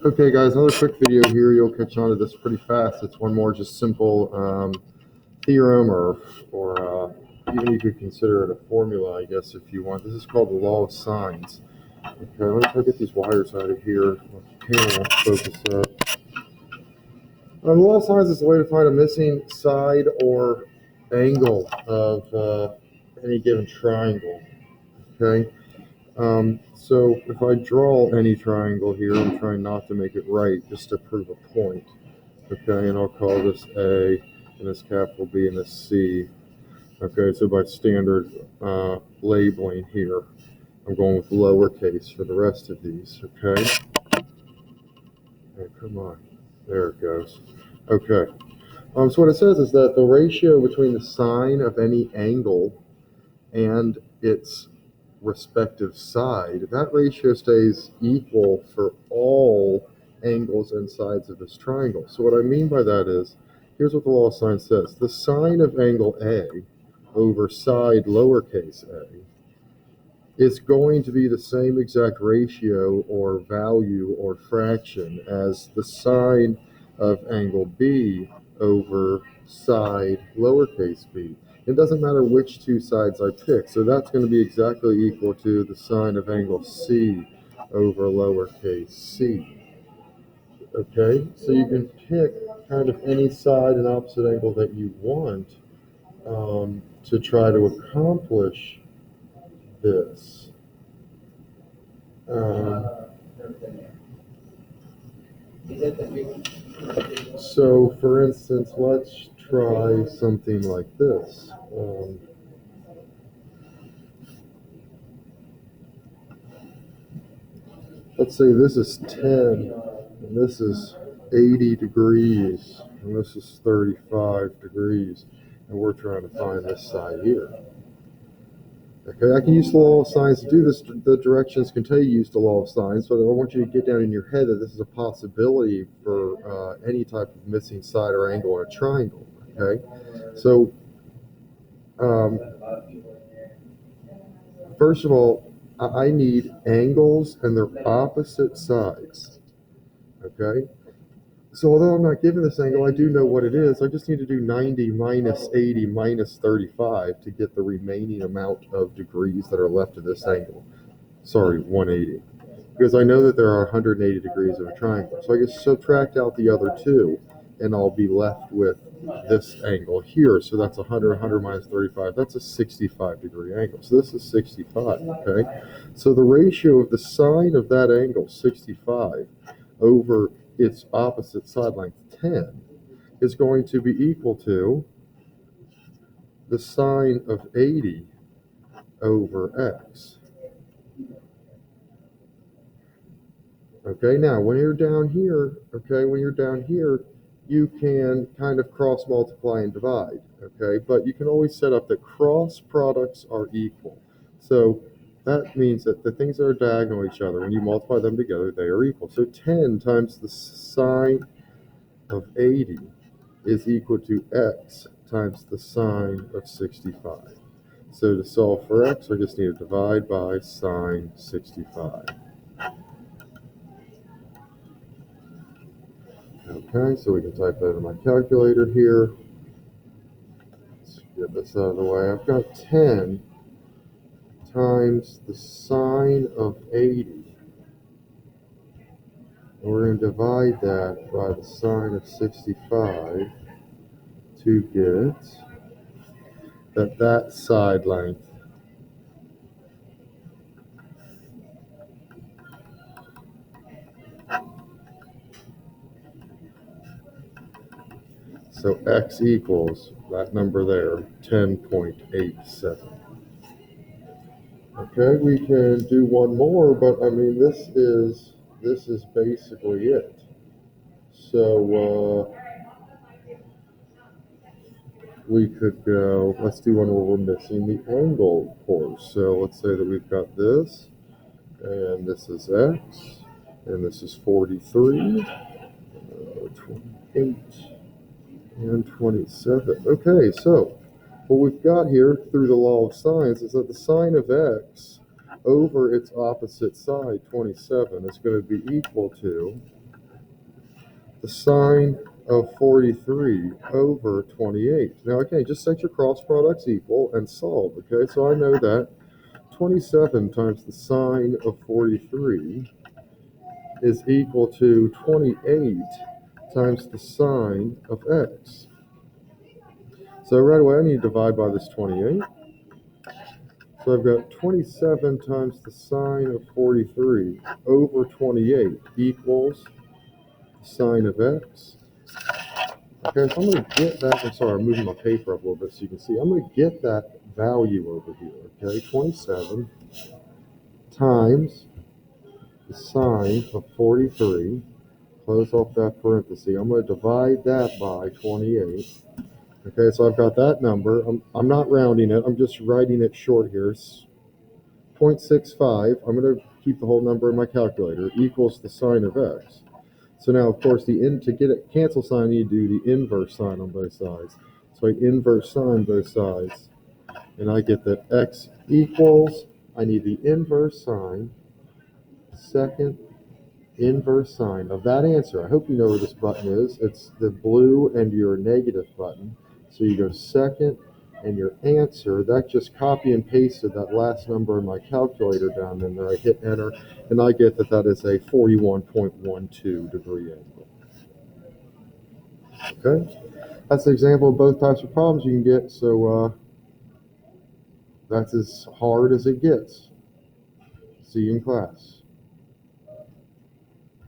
Okay, guys, another quick video here. You'll catch on to this pretty fast. It's one more just simple theorem, or even you could consider it a formula, I guess, if you want. This is called the law of sines. Okay, let me try to get these wires out of here. My camera won't focus up. The law of sines is a way to find a missing side or angle of any given triangle. Okay. So if I draw any triangle here, I'm trying not to make it right, just to prove a point. Okay, and I'll call this A, and this capital B, and this C. Okay, so by standard labeling here, I'm going with lowercase for the rest of these. Okay. Oh, come on. There it goes. Okay. So what it says is that the ratio between the sine of any angle and its respective side, that ratio stays equal for all angles and sides of this triangle. So what I mean by that is, here's what the law of sine says. The sine of angle A over side lowercase a is going to be the same exact ratio or value or fraction as the sine of angle B over side lowercase b. It doesn't matter which two sides I pick, so that's going to be exactly equal to the sine of angle C over lowercase c. Okay, so you can pick kind of any side and opposite angle that you want to try to accomplish this. So, for instance, let's try something like this. Let's say this is 10, and this is 80 degrees, and this is 35 degrees, and we're trying to find this side here. Okay, I can use the law of sines to do this. The directions can tell you use the law of sines, but I want you to get down in your head that this is a possibility for any type of missing side or angle in a triangle. Okay, so first of all, I need angles and their opposite sides. Okay, so although I'm not given this angle, I do know what it is. I just need to do 90 minus 80 minus 35 to get the remaining amount of degrees that are left of this angle. Sorry, 180. Because I know that there are 180 degrees of a triangle. So I can subtract out the other two, and I'll be left with this angle here. So that's 100 minus 35. That's a 65 degree angle. So this is 65, okay? So the ratio of the sine of that angle, 65, over its opposite side length, 10, is going to be equal to the sine of 80 over x. Okay, now when you're down here, you can kind of cross multiply and divide, okay? But you can always set up that cross products are equal. So that means that the things that are diagonal each other, when you multiply them together, they are equal. So 10 times the sine of 80 is equal to x times the sine of 65. So to solve for x, I just need to divide by sine 65. Okay, so we can type that in my calculator here. Let's get this out of the way. I've got 10 times the sine of 80. And we're going to divide that by the sine of 65 to get that side length. So x equals that number there, 10.87. Okay, we can do one more, but I mean this is basically it. So we could go, let's do one where we're missing the angle, of course. So let's say that we've got this, and this is x, and this is 43, 28, and 27. Okay, so what we've got here through the law of sines is that the sine of x over its opposite side, 27, is going to be equal to the sine of 43 over 28. Now, okay, just set your cross products equal and solve, okay? So I know that 27 times the sine of 43 is equal to 28 times the sine of x. So right away, I need to divide by this 28. So I've got 27 times the sine of 43 over 28 equals the sine of x. Okay, so I'm going to get that. I'm sorry, I'm moving my paper up a little bit so you can see. I'm going to get that value over here. Okay, 27 times the sine of 43. Close off that parenthesis. I'm going to divide that by 28. Okay, so I've got that number. I'm not rounding it. I'm just writing it short here. 0.65. I'm going to keep the whole number in my calculator. Equals the sine of x. So now, of course, to get it cancel sign, you do the inverse sign on both sides. So I inverse sign both sides, and I get that x equals, I need the inverse sign, second inverse sign of that answer. I hope you know where this button is. It's the blue and your negative button. So you go second and your answer. That just copy and pasted that last number in my calculator down in there. I hit enter, and I get that is a 41.12 degree angle. Okay, that's an example of both types of problems you can get. So that's as hard as it gets. See you in class.